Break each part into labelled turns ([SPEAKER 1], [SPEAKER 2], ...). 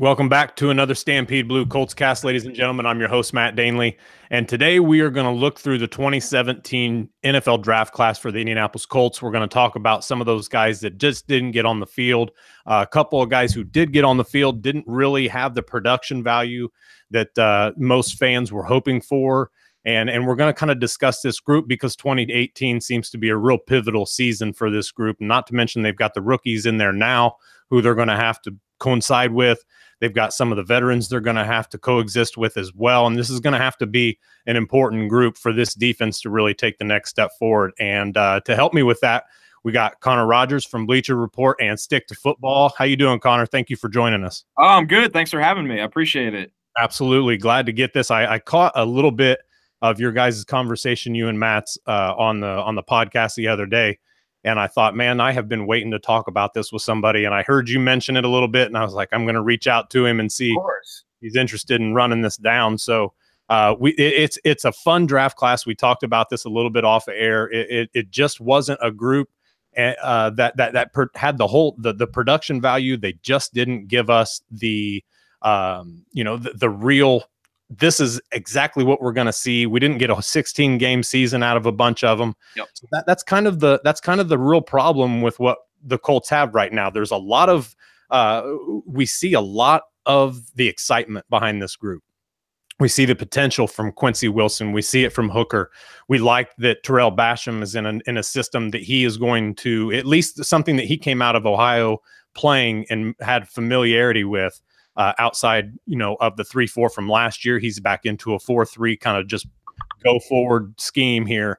[SPEAKER 1] Welcome back to another Stampede Blue Colts cast, ladies and gentlemen. I'm your host, Matt Danley, and today we are going to look through the 2017 NFL draft class for the Indianapolis Colts. We're going to talk about some of those guys that just didn't get on the field. A couple of guys who did get on the field didn't really have the production value that most fans were hoping for. And we're going to kind of discuss this group because 2018 seems to be a real pivotal season for this group. Not to mention they've got the rookies in there now who they're going to have to coincide with. They've got some of the veterans they're going to have to coexist with as well. And this is going to have to be an important group for this defense to really take the next step forward. And to help me with that, we got Connor Rogers from Bleacher Report and Stick to Football. How you doing, Connor? Thank you for joining us.
[SPEAKER 2] Oh, I'm good. Thanks for having me. I appreciate it.
[SPEAKER 1] Absolutely. Glad to get this. I caught a little bit of your guys' conversation, you and Matt's, on the podcast the other day. And I thought, man, I have been waiting to talk about this with somebody. And I heard you mention it a little bit. And I was like, I'm going to reach out to him and see if he's interested in running this down. So it's a fun draft class. We talked about this a little bit off air. It just wasn't a group that had the production value. They just didn't give us the real. This is exactly what we're going to see. We didn't get a 16-game season out of a bunch of them.
[SPEAKER 2] Yep.
[SPEAKER 1] So that's kind of the real problem with what the Colts have right now. There's a lot of we see a lot of the excitement behind this group. We see the potential from Quincy Wilson. We see it from Hooker. We like that Terrell Basham is in a system that he is going to, at least something that he came out of Ohio playing and had familiarity with. Outside, of the 3-4 from last year, he's back into a 4-3 kind of just go forward scheme here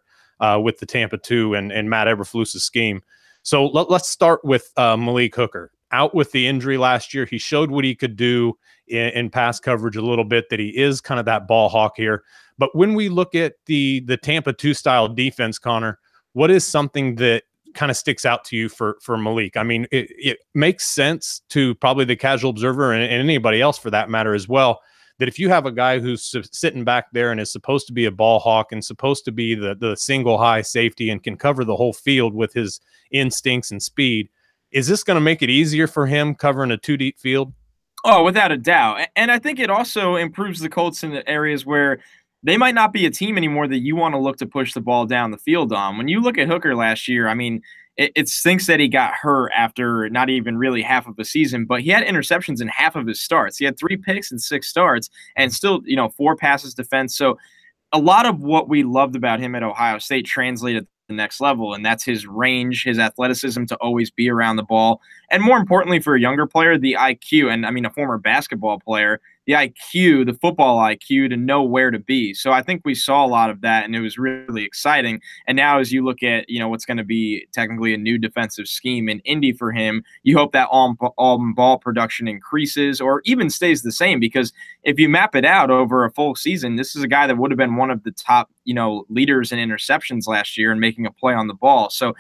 [SPEAKER 1] with the Tampa 2 and Matt Eberflus's scheme. So let's start with Malik Hooker. Out with the injury last year, he showed what he could do in pass coverage a little bit, that he is kind of that ball hawk here. But when we look at the Tampa 2 style defense, Connor, what is something that kind of sticks out to you for Malik? I mean, it makes sense to probably the casual observer and anybody else for that matter as well, that if you have a guy who's sitting back there and is supposed to be a ball hawk and supposed to be the single high safety and can cover the whole field with his instincts and speed, is this going to make it easier for him covering a 2-deep field?
[SPEAKER 2] Oh, without a doubt. And I think it also improves the Colts in the areas where they might not be a team anymore that you want to look to push the ball down the field on. When you look at Hooker last year, I mean, it stinks that he got hurt after not even really half of the season, but he had interceptions in half of his starts. He had 3 picks in 6 starts and still, 4 passes defense. So a lot of what we loved about him at Ohio State translated to the next level, and that's his range, his athleticism to always be around the ball. And more importantly for a younger player, the IQ, and I mean a former basketball player, the IQ, the football IQ to know where to be. So I think we saw a lot of that, and it was really exciting. And now as you look at, what's going to be technically a new defensive scheme in Indy for him, you hope that all-ball production increases or even stays the same, because if you map it out over a full season, this is a guy that would have been one of the top, leaders in interceptions last year and making a play on the ball. So,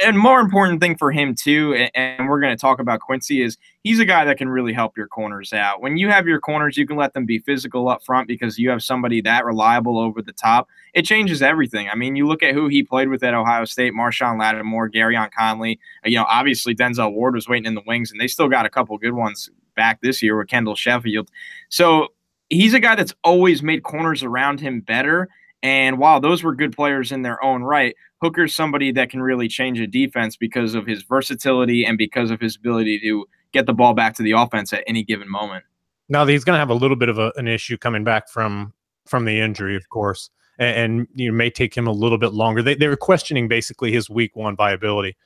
[SPEAKER 2] and more important thing for him too, and we're going to talk about Quincy, is he's a guy that can really help your corners out. When you have your corners, you can let them be physical up front because you have somebody that reliable over the top. It changes everything. I mean, you look at who he played with at Ohio State: Marshawn Lattimore, Garyon Conley. Obviously Denzel Ward was waiting in the wings, and they still got a couple good ones back this year with Kendall Sheffield. So he's a guy that's always made corners around him better. And while those were good players in their own right, Hooker's somebody that can really change a defense because of his versatility and because of his ability to get the ball back to the offense at any given moment.
[SPEAKER 1] Now, he's going to have a little bit of an issue coming back from the injury, of course, and may take him a little bit longer. They were questioning basically his week 1 viability.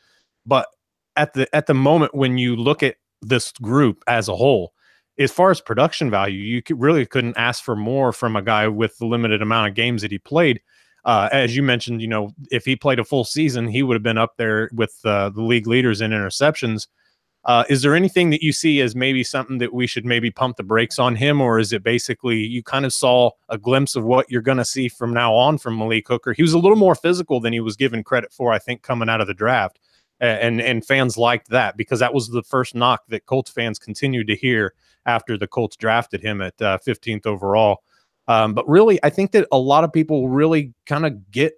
[SPEAKER 1] But at the moment when you look at this group as a whole, as far as production value, you really couldn't ask for more from a guy with the limited amount of games that he played. As you mentioned, if he played a full season, he would have been up there with the league leaders in interceptions. Is there anything that you see as maybe something that we should maybe pump the brakes on him, or is it basically you kind of saw a glimpse of what you're going to see from now on from Malik Hooker? He was a little more physical than he was given credit for, I think, coming out of the draft. And fans liked that because that was the first knock that Colts fans continued to hear after the Colts drafted him at 15th overall. But really, I think that a lot of people really kind of get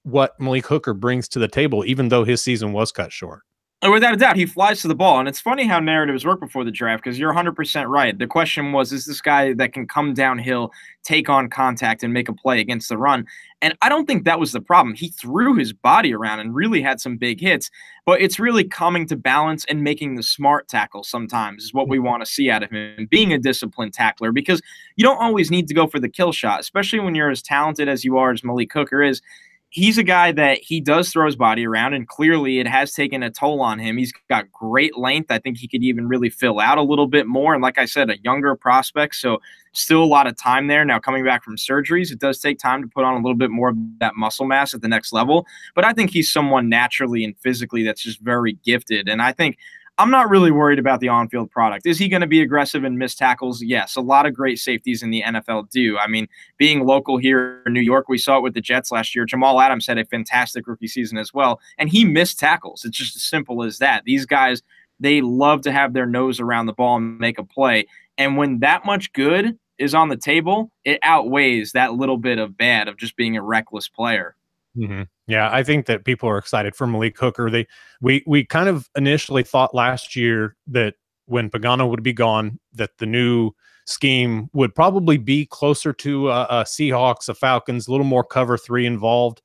[SPEAKER 1] what Malik Hooker brings to the table, even though his season was cut short.
[SPEAKER 2] Without a doubt, he flies to the ball. And it's funny how narratives work before the draft, because you're 100% right. The question was, is this guy that can come downhill, take on contact, and make a play against the run? And I don't think that was the problem. He threw his body around and really had some big hits, but it's really coming to balance and making the smart tackle sometimes is what we want to see out of him, being a disciplined tackler, because you don't always need to go for the kill shot, especially when you're as talented as you are, as Malik Hooker is. He's a guy that he does throw his body around, and clearly it has taken a toll on him. He's got great length. I think he could even really fill out a little bit more. And like I said, a younger prospect, so still a lot of time there. Now, coming back from surgeries, it does take time to put on a little bit more of that muscle mass at the next level. But I think he's someone naturally and physically that's just very gifted. And I think I'm not really worried about the on-field product. Is he going to be aggressive and miss tackles? Yes, a lot of great safeties in the NFL do. I mean, being local here in New York, we saw it with the Jets last year. Jamal Adams had a fantastic rookie season as well, and he missed tackles. It's just as simple as that. These guys, they love to have their nose around the ball and make a play. And when that much good is on the table, it outweighs that little bit of bad of just being a reckless player.
[SPEAKER 1] Mm-hmm. Yeah, I think that people are excited for Malik Hooker. We kind of initially thought last year that when Pagano would be gone, that the new scheme would probably be closer to a Seahawks, a Falcons, a little more cover 3 involved,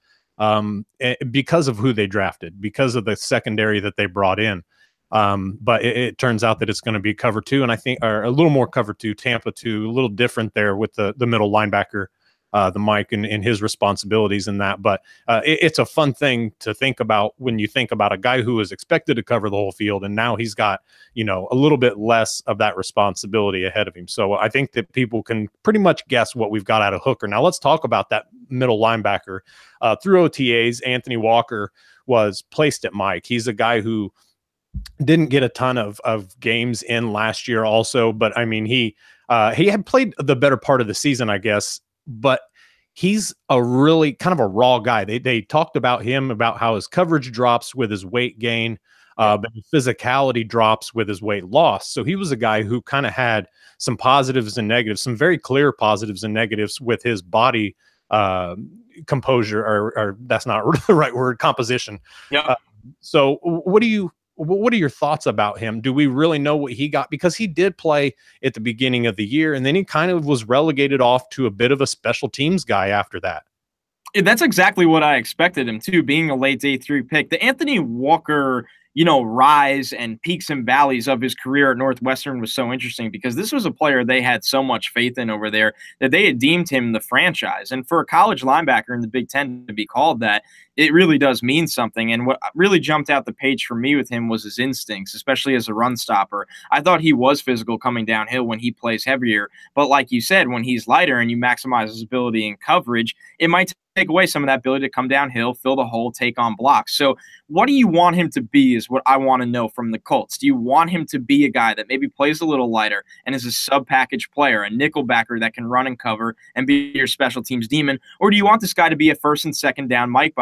[SPEAKER 1] because of who they drafted, because of the secondary that they brought in. But it turns out that it's going to be cover 2, and I think or a little more cover 2, Tampa 2, a little different there with the middle linebacker. The Mike and his responsibilities in that. But it's a fun thing to think about when you think about a guy who is expected to cover the whole field, and now he's got, a little bit less of that responsibility ahead of him. So I think that people can pretty much guess what we've got out of Hooker. Now let's talk about that middle linebacker. Through OTAs, Anthony Walker was placed at Mike. He's a guy who didn't get a ton of games in last year also, but I mean, he had played the better part of the season, I guess, but he's a really kind of a raw guy. They talked about him, about how his coverage drops with his weight gain, but his physicality drops with his weight loss. So he was a guy who kind of had some positives and negatives, some very clear positives and negatives with his body composure, or that's not the right word, composition.
[SPEAKER 2] Yeah.
[SPEAKER 1] So what are your thoughts about him? Do we really know what he got? Because he did play at the beginning of the year, and then he kind of was relegated off to a bit of a special teams guy after that.
[SPEAKER 2] That's exactly what I expected him to, being a late day 3 pick. The Anthony Walker, rise and peaks and valleys of his career at Northwestern was so interesting, because this was a player they had so much faith in over there that they had deemed him the franchise. And for a college linebacker in the Big Ten to be called that, it really does mean something. And what really jumped out the page for me with him was his instincts, especially as a run stopper. I thought he was physical coming downhill when he plays heavier. But like you said, when he's lighter and you maximize his ability in coverage, it might take away some of that ability to come downhill, fill the hole, take on blocks. So what do you want him to be is what I want to know from the Colts. Do you want him to be a guy that maybe plays a little lighter and is a sub-package player, a nickel backer that can run and cover and be your special teams demon? Or do you want this guy to be a first and second down Mike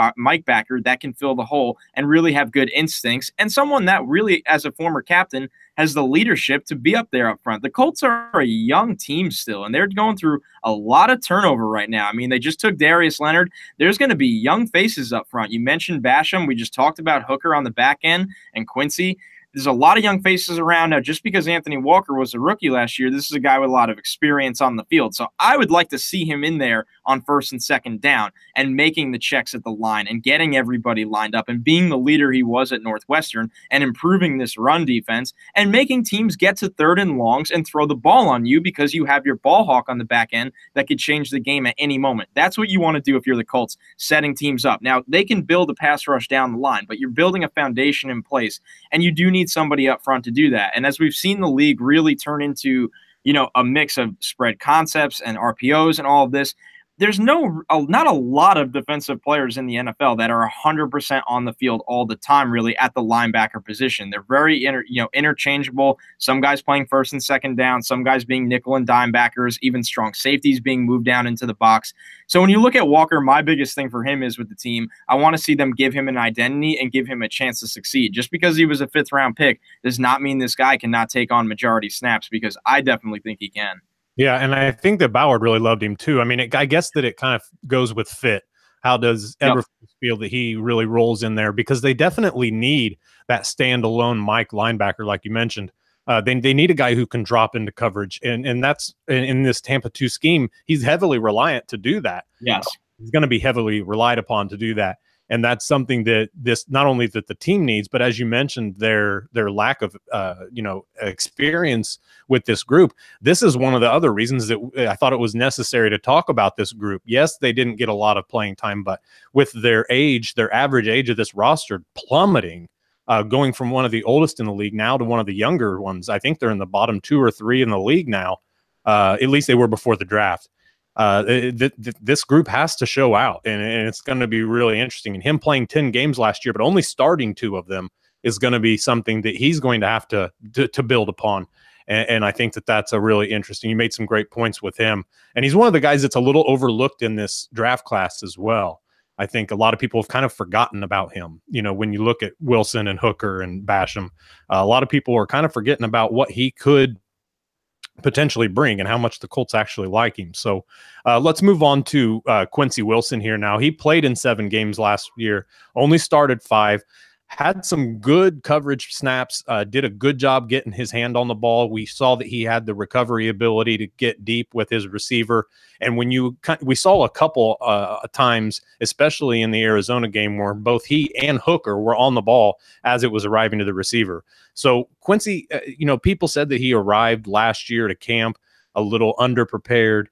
[SPEAKER 2] backer that can fill the hole and really have good instincts, and someone that really, as a former captain, has the leadership to be up there up front? The Colts are a young team still, and they're going through a lot of turnover right now. I mean, they just took Darius Leonard. There's going to be young faces up front. You mentioned Basham. We just talked about Hooker on the back end and Quincy. There's a lot of young faces around now. Just because Anthony Walker was a rookie last year, this is a guy with a lot of experience on the field. So I would like to see him in there on first and second down and making the checks at the line and getting everybody lined up and being the leader he was at Northwestern and improving this run defense and making teams get to third and longs and throw the ball on you, because you have your ball hawk on the back end that could change the game at any moment. That's what you want to do if you're the Colts, setting teams up. Now, they can build a pass rush down the line, but you're building a foundation in place, and you do need somebody up front to do that. And as we've seen the league really turn into, a mix of spread concepts and RPOs and all of this, there's not a lot of defensive players in the NFL that are 100% on the field all the time, really, at the linebacker position. They're very interchangeable. Some guys playing first and second down, some guys being nickel and dime backers, even strong safeties being moved down into the box. So when you look at Walker, my biggest thing for him is with the team, I want to see them give him an identity and give him a chance to succeed. Just because he was a 5th-round pick does not mean this guy cannot take on majority snaps, because I definitely think he can.
[SPEAKER 1] Yeah, and I think that Ballard really loved him too. I mean, I guess that it kind of goes with fit. How does Edwards feel that he really rolls in there? Because they definitely need that standalone Mike linebacker, like you mentioned. They need a guy who can drop into coverage, and that's in this Tampa 2 scheme. He's heavily reliant to do that.
[SPEAKER 2] Yes,
[SPEAKER 1] he's going to be heavily relied upon to do that, and that's something that this not only that the team needs, but as you mentioned, their lack of experience with this group. This is one of the other reasons that I thought it was necessary to talk about this group. Yes, they didn't get a lot of playing time, but with their age, their average age of this roster plummeting. Going from one of the oldest in the league now to one of the younger ones. I think they're in the bottom 2 or 3 in the league now. At least they were before the draft. This group has to show out, and it's going to be really interesting. And him playing 10 games last year, but only starting 2 of them, is going to be something that he's going to have to build upon. And I think that's a really interesting. You made some great points with him. And he's one of the guys that's a little overlooked in this draft class as well. I think a lot of people have kind of forgotten about him. When you look at Wilson and Hooker and Basham, a lot of people are kind of forgetting about what he could potentially bring and how much the Colts actually like him. So let's move on to Quincy Wilson here now. He played in 7 games last year, only started 5. Had some good coverage snaps, did a good job getting his hand on the ball. We saw that he had the recovery ability to get deep with his receiver. And we saw a couple times, especially in the Arizona game, where both he and Hooker were on the ball as it was arriving to the receiver. So Quincy, people said that he arrived last year to camp a little underprepared.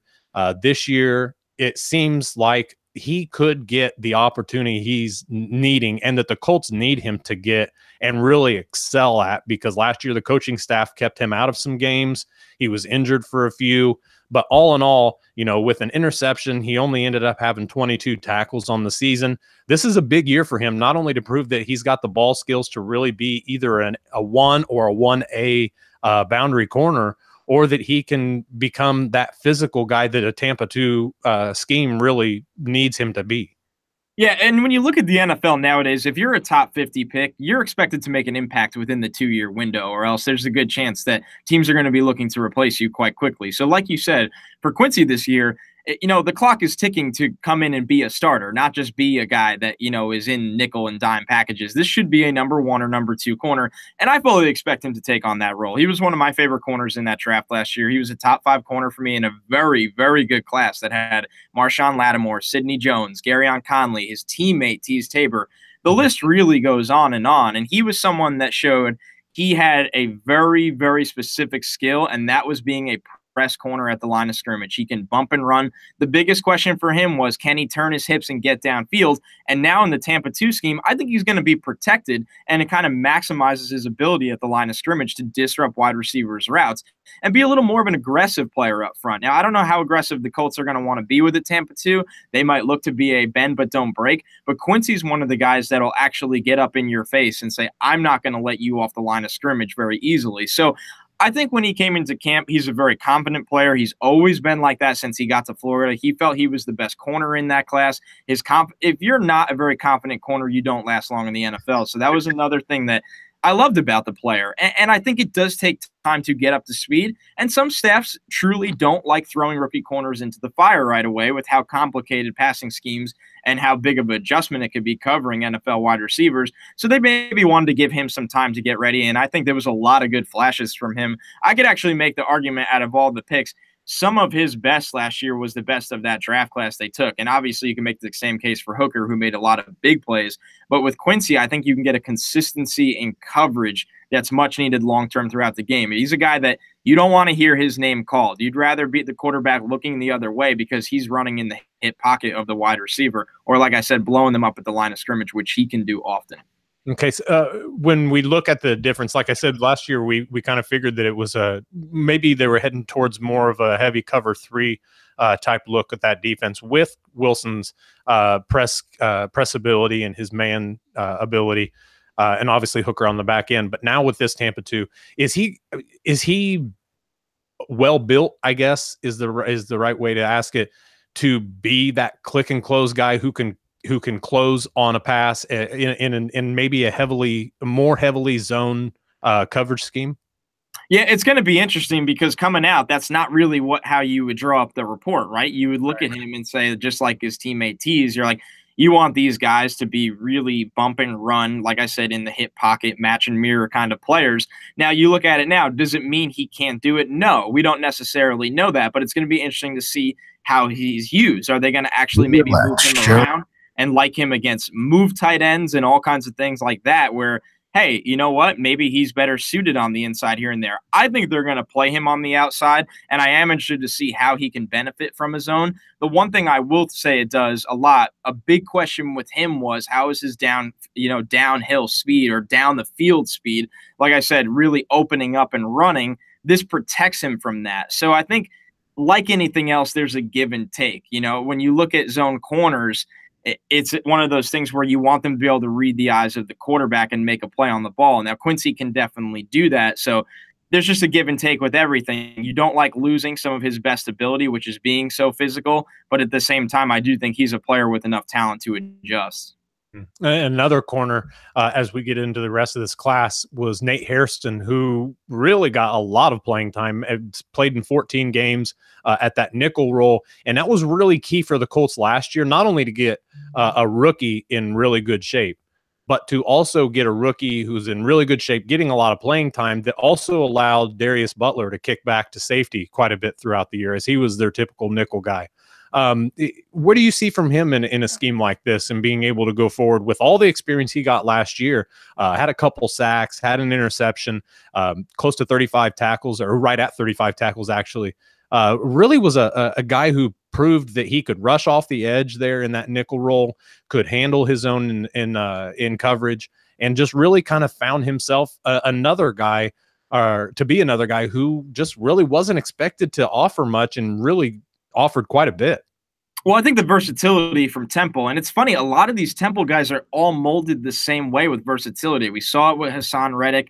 [SPEAKER 1] This year, it seems like he could get the opportunity he's needing and that the Colts need him to get and really excel at, because last year the coaching staff kept him out of some games. He was injured for a few, but all in all, with an interception, he only ended up having 22 tackles on the season. This is a big year for him, not only to prove that he's got the ball skills to really be either a 1 or a 1A boundary corner, or that he can become that physical guy that a Tampa 2 scheme really needs him to be.
[SPEAKER 2] Yeah, and when you look at the NFL nowadays, if you're a top 50 pick, you're expected to make an impact within the 2-year window, or else there's a good chance that teams are going to be looking to replace you quite quickly. So like you said, for Quincy this year, the clock is ticking to come in and be a starter, not just be a guy that, is in nickel and dime packages. This should be a number 1 or number 2 corner, and I fully expect him to take on that role. He was one of my favorite corners in that draft last year. He was a top 5 corner for me in a very, very good class that had Marshawn Lattimore, Sidney Jones, Garyon Conley, his teammate Teez Tabor. The list really goes on, and he was someone that showed he had a very, very specific skill, and that was being a press corner at the line of scrimmage. He can bump and run. The biggest question for him was, can he turn his hips and get downfield? And now in the Tampa 2 scheme, I think he's going to be protected, and it kind of maximizes his ability at the line of scrimmage to disrupt wide receivers' routes and be a little more of an aggressive player up front. Now, I don't know how aggressive the Colts are going to want to be with it, Tampa 2. They might look to be a bend but don't break, but Quincy's one of the guys that'll actually get up in your face and say, I'm not going to let you off the line of scrimmage very easily. So I think when he came into camp, he's a very confident player. He's always been like that since he got to Florida. He felt he was the best corner in that class. If you're not a very confident corner, you don't last long in the NFL. So that was another thing that I loved about the player. And I think it does take time to get up to speed. And some staffs truly don't like throwing rookie corners into the fire right away with how complicated passing schemes and how big of an adjustment it could be covering NFL wide receivers. So they maybe wanted to give him some time to get ready. And I think there was a lot of good flashes from him. I could actually make the argument out of all the picks, some of his best last year was the best of that draft class they took. And obviously you can make the same case for Hooker, who made a lot of big plays. But with Quincy, I think you can get a consistency in coverage that's much needed long-term throughout the game. He's a guy that you don't want to hear his name called. You'd rather beat the quarterback looking the other way because he's running in the hip pocket of the wide receiver, or like I said, blowing them up at the line of scrimmage, which he can do often.
[SPEAKER 1] Okay, so when we look at the difference, like I said, last year we kind of figured that it was maybe they were heading towards more of a heavy cover 3 type look at that defense with Wilson's press ability and his man ability, and obviously Hooker on the back end. But now with this Tampa 2, is he well built, I guess is the right way to ask it, to be that click and close guy who can close on a pass in maybe a more heavily zone coverage scheme?
[SPEAKER 2] Yeah, it's going to be interesting because coming out, that's not really how you would draw up the report, right? You would look at him and say, just like his teammate Teez, you're like, you want these guys to be really bump and run, like I said, in the hip pocket, match and mirror kind of players. Now, you look at it now, does it mean he can't do it? No, we don't necessarily know that, but it's going to be interesting to see how he's used. Are they going to actually maybe move him around and like him against move tight ends and all kinds of things like that, where, hey, you know what? Maybe he's better suited on the inside here and there. I think they're going to play him on the outside, and I am interested to see how he can benefit from his zone. The one thing I will say it does a lot, a big question with him was, how is his downhill speed or down the field speed? Like I said, really opening up and running. This protects him from that. So I think, like anything else, there's a give and take. When you look at zone corners, it's one of those things where you want them to be able to read the eyes of the quarterback and make a play on the ball. Now, Quincy can definitely do that. So there's just a give and take with everything. You don't like losing some of his best ability, which is being so physical. But at the same time, I do think he's a player with enough talent to adjust.
[SPEAKER 1] Another corner, as we get into the rest of this class, was Nate Hairston, who really got a lot of playing time. Played in 14 games at that nickel role, and that was really key for the Colts last year, not only to get a rookie in really good shape, but to also get a rookie who's in really good shape, getting a lot of playing time, that also allowed Darius Butler to kick back to safety quite a bit throughout the year, as he was their typical nickel guy. What do you see from him in a scheme like this, and being able to go forward with all the experience he got last year? Had a couple sacks, had an interception, close to 35 tackles, or right at 35 tackles, actually. Really was a guy who proved that he could rush off the edge there in that nickel role, could handle his own in coverage, and just really kind of found himself another guy, or to be another guy who just really wasn't expected to offer much, and really offered quite a bit.
[SPEAKER 2] Well, I think the versatility from Temple, and it's funny, a lot of these Temple guys are all molded the same way with versatility. We saw it with Hassan Reddick.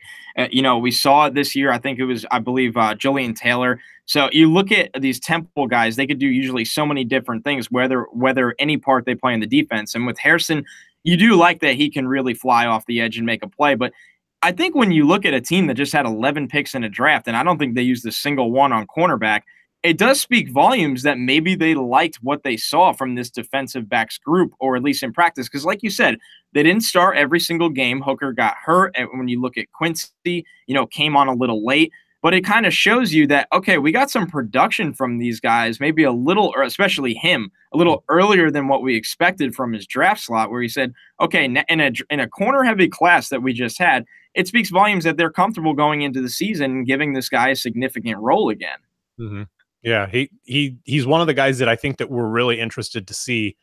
[SPEAKER 2] We saw it this year. I think it was, I believe, Julian Taylor. So you look at these Temple guys, they could do usually so many different things, whether any part they play in the defense. And with Hairston, you do like that he can really fly off the edge and make a play. But I think when you look at a team that just had 11 picks in a draft, and I don't think they used a single one on cornerback, it does speak volumes that maybe they liked what they saw from this defensive backs group, or at least in practice. Because like you said, they didn't start every single game. Hooker got hurt. And when you look at Quincy, came on a little late. But it kind of shows you that, okay, we got some production from these guys, maybe a little, or especially him, a little earlier than what we expected from his draft slot, where he said, okay, in a corner-heavy class that we just had, it speaks volumes that they're comfortable going into the season and giving this guy a significant role again.
[SPEAKER 1] Mm-hmm. Yeah, he's one of the guys that I think that we're really interested to see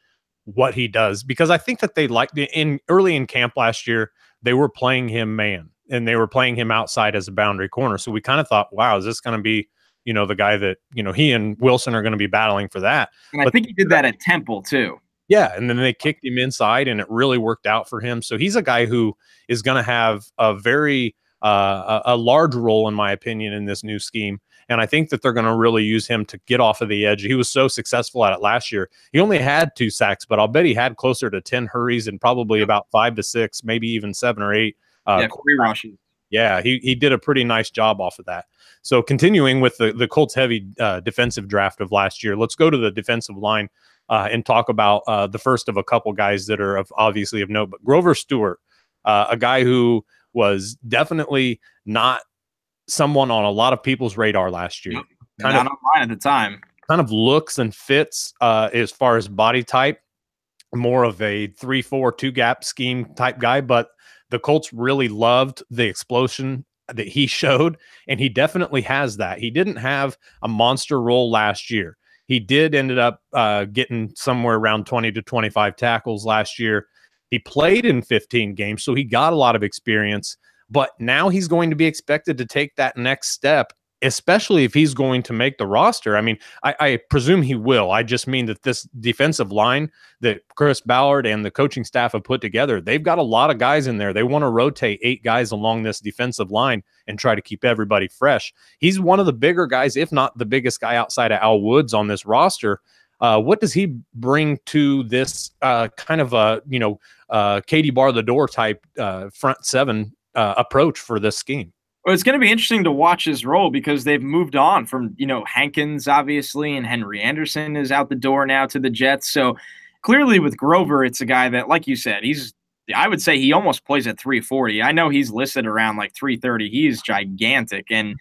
[SPEAKER 1] what he does, because I think that they liked early in camp last year, they were playing him man, and they were playing him outside as a boundary corner. So we kind of thought, wow, is this going to be, the guy that, he and Wilson are going to be battling for that.
[SPEAKER 2] And I think he did that at Temple too.
[SPEAKER 1] Yeah, and then they kicked him inside, and it really worked out for him. So he's a guy who is going to have a very a large role, in my opinion, in this new scheme. And I think that they're going to really use him to get off of the edge. He was so successful at it last year. He only had 2 sacks, but I'll bet he had closer to 10 hurries and probably about 5 to 6, maybe even 7 or 8.
[SPEAKER 2] Free rushes.
[SPEAKER 1] Yeah, he did a pretty nice job off of that. So continuing with the Colts heavy defensive draft of last year, let's go to the defensive line and talk about the first of a couple guys that are obviously of note. But Grover Stewart, a guy who was definitely not someone on a lot of people's radar last year.
[SPEAKER 2] Not on mine at the time.
[SPEAKER 1] Kind of looks and fits as far as body type, more of a 3-4 2-gap scheme type guy, but the Colts really loved the explosion that he showed, and he definitely has that. He didn't have a monster role last year. He did ended up getting somewhere around 20 to 25 tackles last year. He played in 15 games, so he got a lot of experience. But now he's going to be expected to take that next step, especially if he's going to make the roster. I mean, I presume he will. I just mean that this defensive line that Chris Ballard and the coaching staff have put together, they've got a lot of guys in there. They want to rotate 8 guys along this defensive line and try to keep everybody fresh. He's one of the bigger guys, if not the biggest guy outside of Al Woods on this roster. What does he bring to this kind of a, Katie bar the door type front 7 approach for this scheme?
[SPEAKER 2] Well, it's going to be interesting to watch his role, because they've moved on from, Hankins, obviously, and Henry Anderson is out the door now to the Jets. So clearly with Grover, it's a guy that, like you said, I would say he almost plays at 340. I know he's listed around like 330. He's gigantic. And,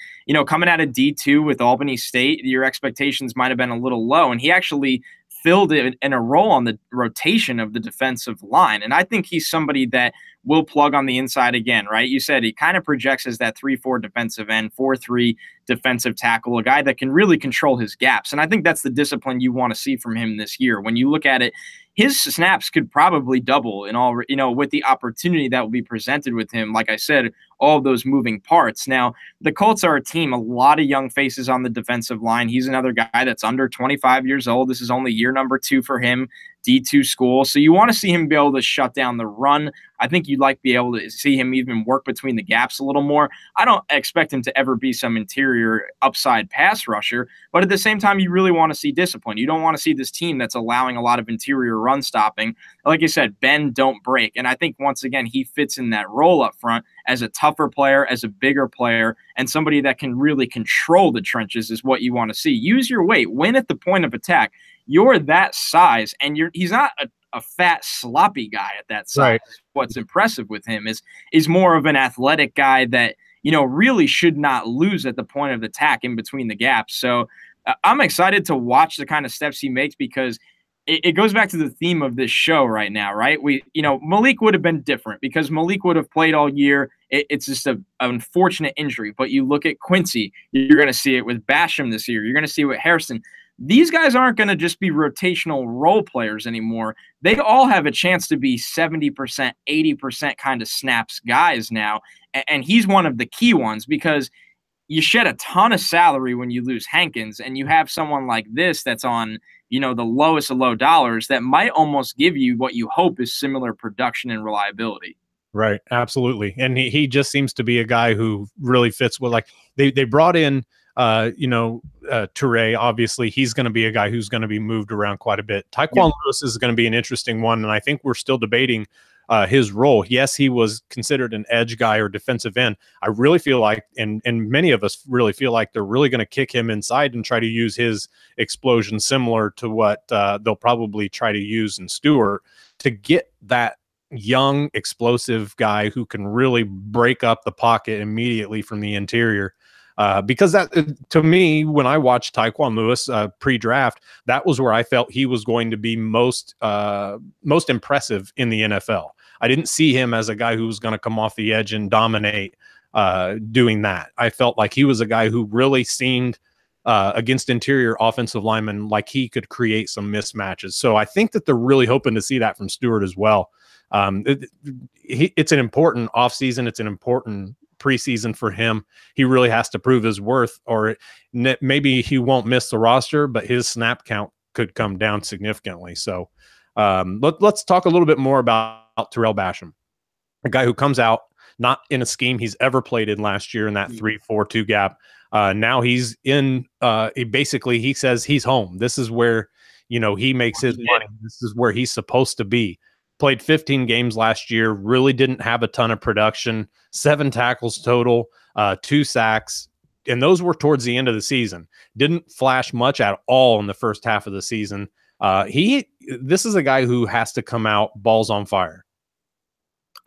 [SPEAKER 2] coming out of D2 with Albany State, your expectations might have been a little low. And he actually filled it in a role on the rotation of the defensive line. And I think he's somebody that will plug on the inside again, right? You said he kind of projects as that 3-4 defensive end, 4-3 defensive tackle, a guy that can really control his gaps. And I think that's the discipline you want to see from him this year. When you look at it, his snaps could probably double in all, with the opportunity that will be presented with him. Like I said, all of those moving parts. Now, the Colts are a team, a lot of young faces on the defensive line. He's another guy that's under 25 years old. This is only year number 2 for him, D2 school. So you want to see him be able to shut down the run. I think you'd like to be able to see him even work between the gaps a little more. I don't expect him to ever be some interior upside pass rusher, but at the same time, you really want to see discipline. You don't want to see this team that's allowing a lot of interior run stopping. Like I said, bend, don't break. And I think, once again, he fits in that role up front as a tougher player, as a bigger player, and somebody that can really control the trenches is what you want to see. Use your weight. Win at the point of attack. You're that size, and he's not a fat, sloppy guy at that size. Right. What's impressive with him is more of an athletic guy that, really should not lose at the point of attack in between the gaps. So I'm excited to watch the kind of steps he makes, because it goes back to the theme of this show right now, right? Malik would have been different because Malik would have played all year. It's just an unfortunate injury. But you look at Quincy, you're going to see it with Basham this year. You're going to see it with Hairston. These guys aren't going to just be rotational role players anymore. They all have a chance to be 70%, 80% kind of snaps guys now. And he's one of the key ones, because you shed a ton of salary when you lose Hankins, and you have someone like this that's on, the lowest of low dollars that might almost give you what you hope is similar production and reliability.
[SPEAKER 1] Right. Absolutely. And he just seems to be a guy who really fits with, like, they brought in, Toure. Obviously, he's going to be a guy who's going to be moved around quite a bit. Tyquan Lewis is going to be an interesting one, and I think we're still debating his role. Yes, he was considered an edge guy or defensive end. I really feel like, and many of us really feel like, they're really going to kick him inside and try to use his explosion similar to what they'll probably try to use in Stewart, to get that young, explosive guy who can really break up the pocket immediately from the interior. Because that, to me, when I watched Tyquan Lewis pre-draft, that was where I felt he was going to be most impressive in the NFL. I didn't see him as a guy who was going to come off the edge and dominate doing that. I felt like he was a guy who really seemed against interior offensive linemen like he could create some mismatches. So I think that they're really hoping to see that from Stewart as well. It's an important offseason. It's an important preseason for him. He really has to prove his worth, or maybe he won't miss the roster, but his snap count could come down significantly. So let's talk a little bit more about Terrell Basham, a guy who comes out not in a scheme he's ever played in last year in that 3-4-2 gap. Now he's in, basically he says he's home. This is where, he makes his money. This is where he's supposed to be. Played 15 games last year, really didn't have a ton of production, 7 tackles total, 2 sacks, and those were towards the end of the season. Didn't flash much at all in the first half of the season. This is a guy who has to come out balls on fire.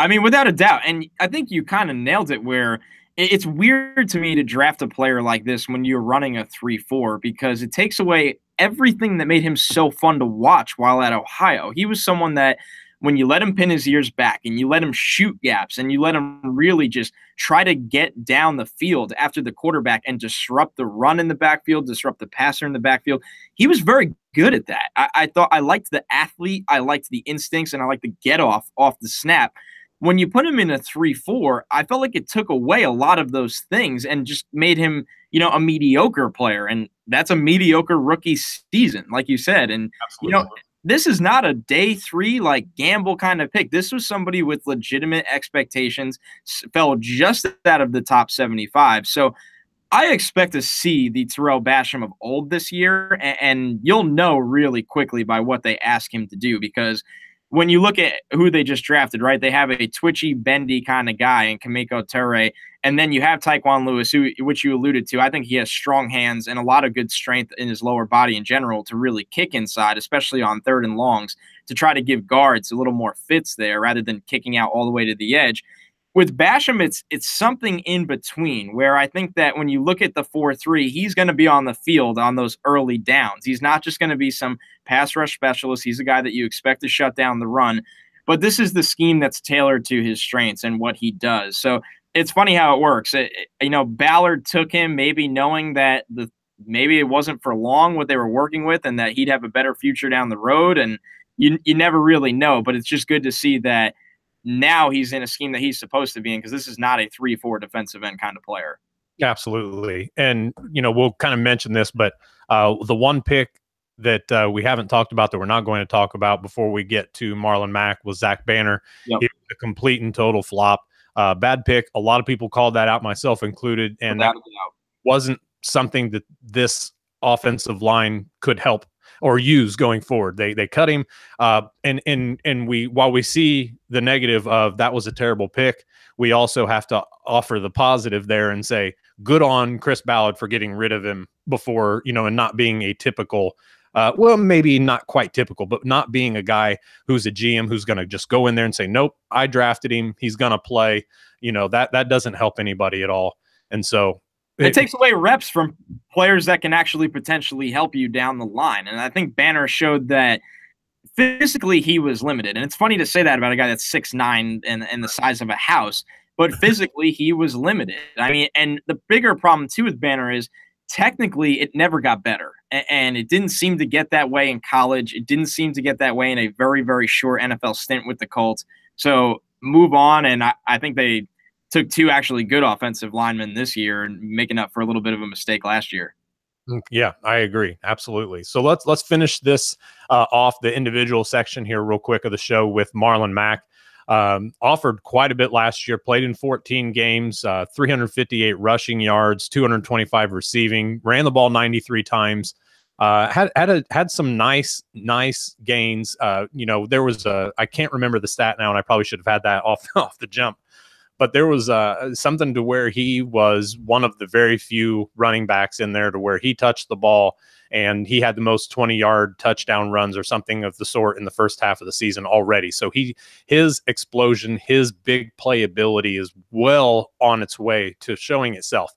[SPEAKER 2] I mean, without a doubt. And I think you kind of nailed it, where it's weird to me to draft a player like this when you're running a 3-4, because it takes away everything that made him so fun to watch while at Ohio. He was someone that, when you let him pin his ears back and you let him shoot gaps and you let him really just try to get down the field after the quarterback and disrupt the run in the backfield, disrupt the passer in the backfield, he was very good at that. I thought I liked the athlete, I liked the instincts, and I liked the get off the snap. When you put him in a 3-4, I felt like it took away a lot of those things and just made him, a mediocre player. And that's a mediocre rookie season, like you said. And,
[SPEAKER 1] Absolutely.
[SPEAKER 2] This is not a day 3 like gamble kind of pick. This was somebody with legitimate expectations, fell just out of the top 75. So I expect to see the Terrell Basham of old this year, and you'll know really quickly by what they ask him to do, because when you look at who they just drafted, right, they have a twitchy, bendy kind of guy in Kamiko Ture, and then you have Tyquan Lewis, which you alluded to. I think he has strong hands and a lot of good strength in his lower body in general to really kick inside, especially on third and longs, to try to give guards a little more fits there rather than kicking out all the way to the edge. With Basham, it's something in between, where I think that when you look at the 4-3, he's going to be on the field on those early downs. He's not just going to be some pass rush specialist. He's a guy that you expect to shut down the run. But this is the scheme that's tailored to his strengths and what he does. So it's funny how it works. Ballard took him maybe knowing that maybe it wasn't for long what they were working with and that he'd have a better future down the road. And you never really know, but it's just good to see that now he's in a scheme that he's supposed to be in, because this is not a 3-4 defensive end kind of player.
[SPEAKER 1] Absolutely. And, we'll kind of mention this, but the one pick that we haven't talked about that we're not going to talk about before we get to Marlon Mack was Zach Banner.
[SPEAKER 2] Yep.
[SPEAKER 1] He was a complete and total flop. Bad pick. A lot of people called that out, myself included. And that wasn't something that this offensive line could help or use going forward. They cut him. And while we see the negative of that was a terrible pick, we also have to offer the positive there and say, good on Chris Ballard for getting rid of him before, and not being a typical, well, maybe not quite typical, but not being a guy who's a GM who's going to just go in there and say, nope, I drafted him, he's going to play. That doesn't help anybody at all. And so
[SPEAKER 2] it takes away reps from players that can actually potentially help you down the line. And I think Banner showed that physically he was limited. And it's funny to say that about a guy that's 6'9" and the size of a house, but physically he was limited. I mean, and the bigger problem too with Banner is technically it never got better. And it didn't seem to get that way in college. It didn't seem to get that way in a very, very short NFL stint with the Colts. So move on. And I think they took two actually good offensive linemen this year and making up for a little bit of a mistake last year.
[SPEAKER 1] Yeah, I agree. Absolutely. So let's finish this off the individual section here real quick of the show with Marlon Mack. Offered quite a bit last year, played in 14 games, 358 rushing yards, 225 receiving, ran the ball 93 times. Had some nice gains. There was I can't remember the stat now, and I probably should have had that off the jump. But there was something to where he was one of the very few running backs in there to where he touched the ball and he had the most 20-yard touchdown runs or something of the sort in the first half of the season already. So his explosion, his big playability is well on its way to showing itself.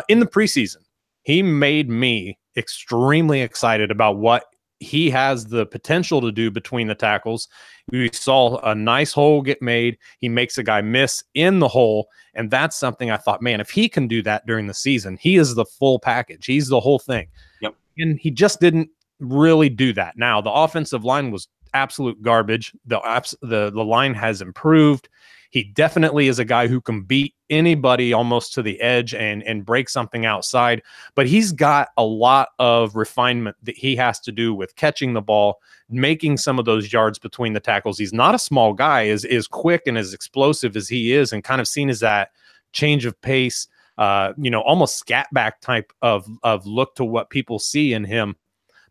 [SPEAKER 1] In the preseason, he made me extremely excited about what he has the potential to do between the tackles. We saw a nice hole get made. He makes a guy miss in the hole. And that's something I thought, man, if he can do that during the season, he is the full package. He's the whole thing.
[SPEAKER 2] Yep.
[SPEAKER 1] And he just didn't really do that. Now, the offensive line was absolute garbage. The line has improved. He definitely is a guy who can beat anybody almost to the edge and break something outside. But he's got a lot of refinement that he has to do with catching the ball, making some of those yards between the tackles. He's not a small guy, as quick and as explosive as he is, and kind of seen as that change of pace, almost scat back type of look to what people see in him.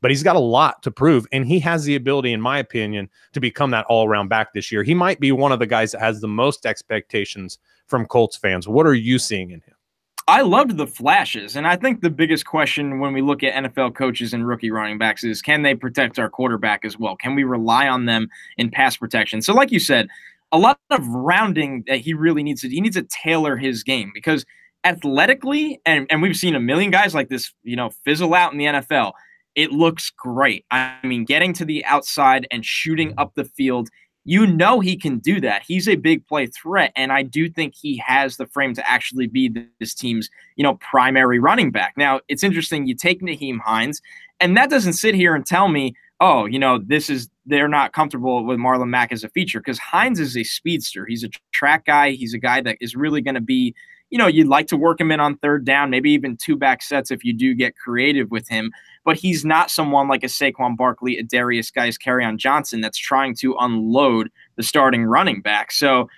[SPEAKER 1] But he's got a lot to prove, and he has the ability, in my opinion, to become that all-around back this year. He might be one of the guys that has the most expectations from Colts fans. What are you seeing in him?
[SPEAKER 2] I loved the flashes, and I think the biggest question when we look at NFL coaches and rookie running backs is, can they protect our quarterback as well? Can we rely on them in pass protection? So like you said, a lot of rounding that he really needs to – he needs to tailor his game, because athletically, and we've seen a million guys like this, fizzle out in the NFL – it looks great. I mean, getting to the outside and shooting up the field, he can do that. He's a big play threat, and I do think he has the frame to actually be this team's, primary running back. Now, it's interesting. You take Nyheim Hines, and that doesn't sit here and tell me, oh, they're not comfortable with Marlon Mack as a feature, because Hines is a speedster. He's a track guy. He's a guy that is really going to be, you'd like to work him in on third down, maybe even two back sets if you do get creative with him. But he's not someone like a Saquon Barkley, a Darius Geis, Kerryon Johnson that's trying to unload the starting running back. So,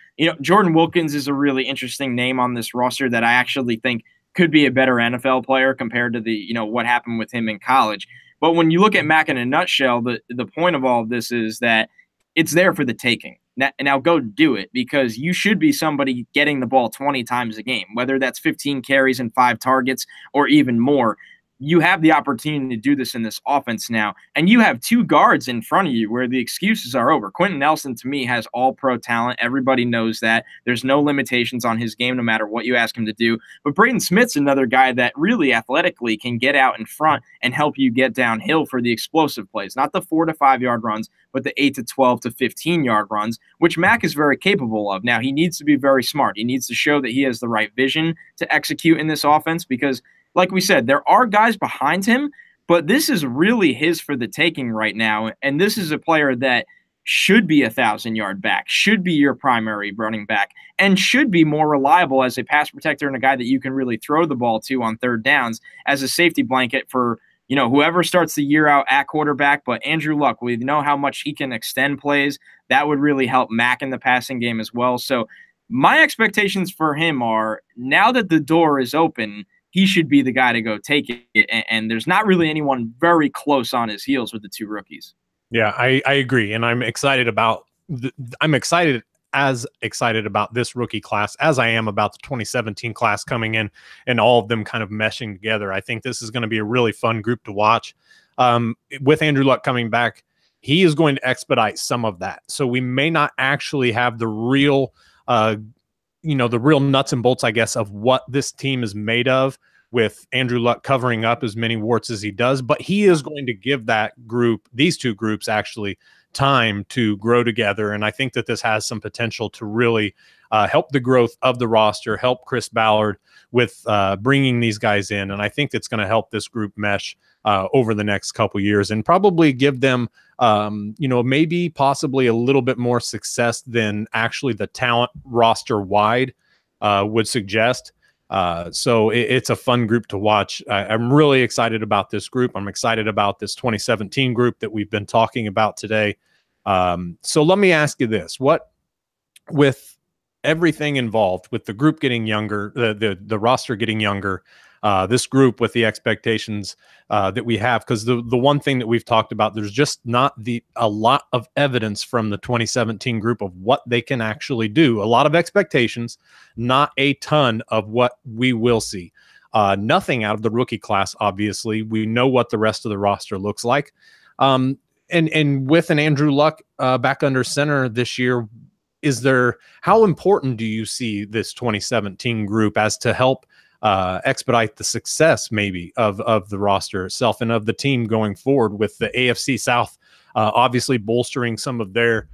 [SPEAKER 2] Jordan Wilkins is a really interesting name on this roster that I actually think could be a better NFL player compared to the, what happened with him in college. But when you look at Mack in a nutshell, the point of all of this is that it's there for the taking. Now go do it, because you should be somebody getting the ball 20 times a game, whether that's 15 carries and 5 targets or even more. You have the opportunity to do this in this offense now, and you have 2 guards in front of you where the excuses are over. Quentin Nelson, to me, has all-pro talent. Everybody knows that. There's no limitations on his game no matter what you ask him to do. But Braden Smith's another guy that really athletically can get out in front and help you get downhill for the explosive plays, not the 4 to 5 yard runs, but the 8 to 12 to 15 yard runs, which Mack is very capable of. Now, he needs to be very smart. He needs to show that he has the right vision to execute in this offense, because like we said, there are guys behind him, but this is really his for the taking right now. And this is a player that should be a 1,000-yard back, should be your primary running back, and should be more reliable as a pass protector and a guy that you can really throw the ball to on third downs as a safety blanket for, whoever starts the year out at quarterback. But Andrew Luck, we know how much he can extend plays. That would really help Mack in the passing game as well. So my expectations for him are, now that the door is open, he should be the guy to go take it. And there's not really anyone very close on his heels with the 2 rookies.
[SPEAKER 1] Yeah, I agree. And I'm excited about excited about this rookie class as I am about the 2017 class coming in and all of them kind of meshing together. I think this is going to be a really fun group to watch. With Andrew Luck coming back, he is going to expedite some of that. So we may not actually have the real the real nuts and bolts, I guess, of what this team is made of, with Andrew Luck covering up as many warts as he does. But he is going to give that group, these 2 groups actually, time to grow together. And I think that this has some potential to really help the growth of the roster, help Chris Ballard with bringing these guys in. And I think it's going to help this group mesh over the next couple years, and probably give them, maybe possibly a little bit more success than actually the talent roster wide would suggest. So it's a fun group to watch. I'm really excited about this group. I'm excited about this 2017 group that we've been talking about today. So let me ask you this: with everything involved, with the group getting younger, the roster getting younger, this group with the expectations that we have, because the one thing that we've talked about, there's just not a lot of evidence from the 2017 group of what they can actually do. A lot of expectations, not a ton of what we will see. Nothing out of the rookie class, obviously. We know what the rest of the roster looks like. And with an Andrew Luck back under center this year, how important do you see this 2017 group as to help expedite the success maybe of the roster itself and of the team going forward, with the AFC South obviously bolstering some of their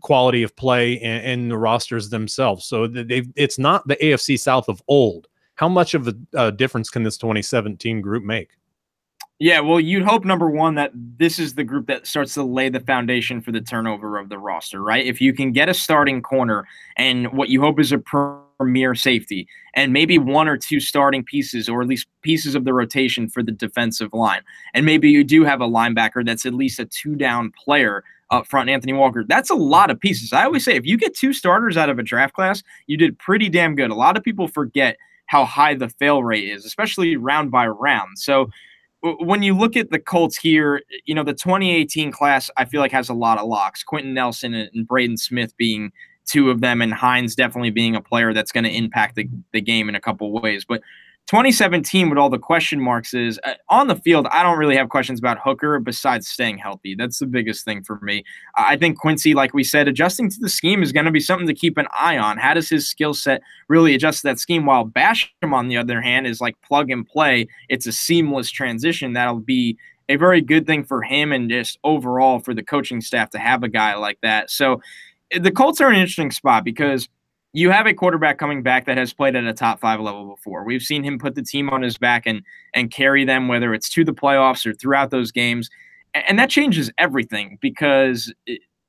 [SPEAKER 1] quality of play in the rosters themselves? So it's not the AFC South of old. How much of a difference can this 2017 group make?
[SPEAKER 2] Yeah, well, you'd hope, number one, that this is the group that starts to lay the foundation for the turnover of the roster, right? If you can get a starting corner and what you hope is a premier safety, and maybe 1 or 2 starting pieces, or at least pieces of the rotation for the defensive line, and maybe you do have a linebacker that's at least a 2-down player up front, Anthony Walker, that's a lot of pieces. I always say, if you get 2 starters out of a draft class, you did pretty damn good. A lot of people forget how high the fail rate is, especially round by round. So when you look at the Colts here, the 2018 class, I feel like, has a lot of locks. Quentin Nelson and Braden Smith being 2 of them, and Hines definitely being a player that's going to impact the game in a couple of ways. But 2017, with all the question marks, is on the field, I don't really have questions about Hooker besides staying healthy. That's the biggest thing for me. I think Quincy, like we said, adjusting to the scheme is going to be something to keep an eye on. How does his skill set really adjust to that scheme? While Basham, on the other hand, is like plug and play. It's a seamless transition. That'll be a very good thing for him, and just overall for the coaching staff to have a guy like that. So the Colts are in an interesting spot, because you have a quarterback coming back that has played at a top 5 level before. We've seen him put the team on his back and carry them, whether it's to the playoffs or throughout those games. And that changes everything, because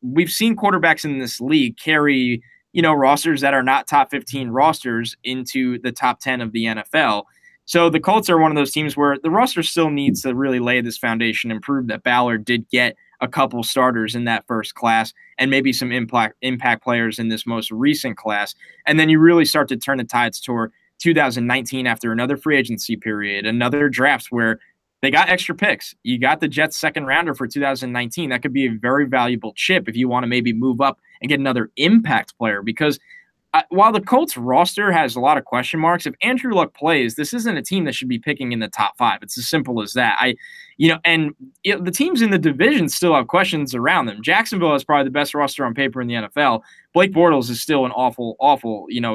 [SPEAKER 2] we've seen quarterbacks in this league carry, rosters that are not top 15 rosters into the top 10 of the NFL. So the Colts are one of those teams where the roster still needs to really lay this foundation and prove that Ballard did get a couple starters in that first class, and maybe some impact players in this most recent class. And then you really start to turn the tides toward 2019 after another free agency period, another draft where They got extra picks. You got the Jets second rounder for 2019. That could be a very valuable chip if you want to maybe move up and get another impact player, because while the Colts roster has a lot of question marks, if Andrew Luck plays, this isn't a team that should be picking in the top 5. It's as simple as that. The teams in the division still have questions around them. Jacksonville has probably the best roster on paper in the NFL. Blake Bortles is still an awful,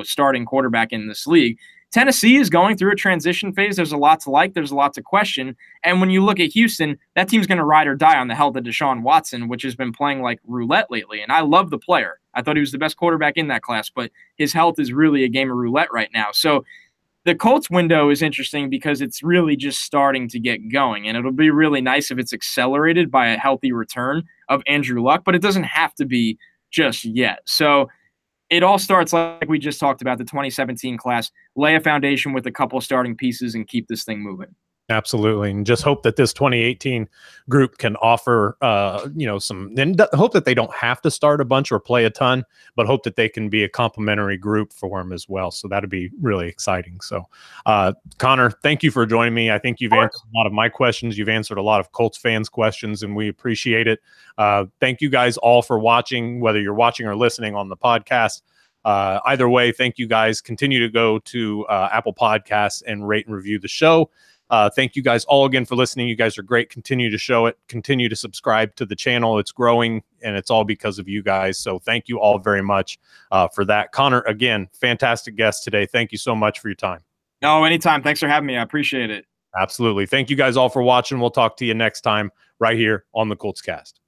[SPEAKER 2] starting quarterback in this league. Tennessee is going through a transition phase. There's a lot to like. There's a lot to question. And when you look at Houston, that team's going to ride or die on the health of Deshaun Watson, which has been playing like roulette lately. And I love the player. I thought he was the best quarterback in that class, but his health is really a game of roulette right now. So the Colts window is interesting because it's really just starting to get going. And it'll be really nice if it's accelerated by a healthy return of Andrew Luck, but it doesn't have to be just yet. So it all starts like we just talked about, the 2017 class. Lay a foundation with a couple of starting pieces and keep this thing moving.
[SPEAKER 1] Absolutely. And just hope that this 2018 group can offer, and hope that they don't have to start a bunch or play a ton, but hope that they can be a complementary group for them as well. So that'd be really exciting. So, Connor, thank you for joining me. I think you've answered a lot of my questions. You've answered a lot of Colts fans' questions, and we appreciate it. Thank you guys all for watching, whether you're watching or listening on the podcast. Either way, thank you guys. Continue to go to Apple Podcasts and rate and review the show. Thank you guys all again for listening. You guys are great. Continue to show it. Continue to subscribe to the channel. It's growing, and it's all because of you guys. So thank you all very much for that. Connor, again, fantastic guest today. Thank you so much for your time.
[SPEAKER 2] No, anytime. Thanks for having me. I appreciate it.
[SPEAKER 1] Absolutely. Thank you guys all for watching. We'll talk to you next time right here on the Colts Cast.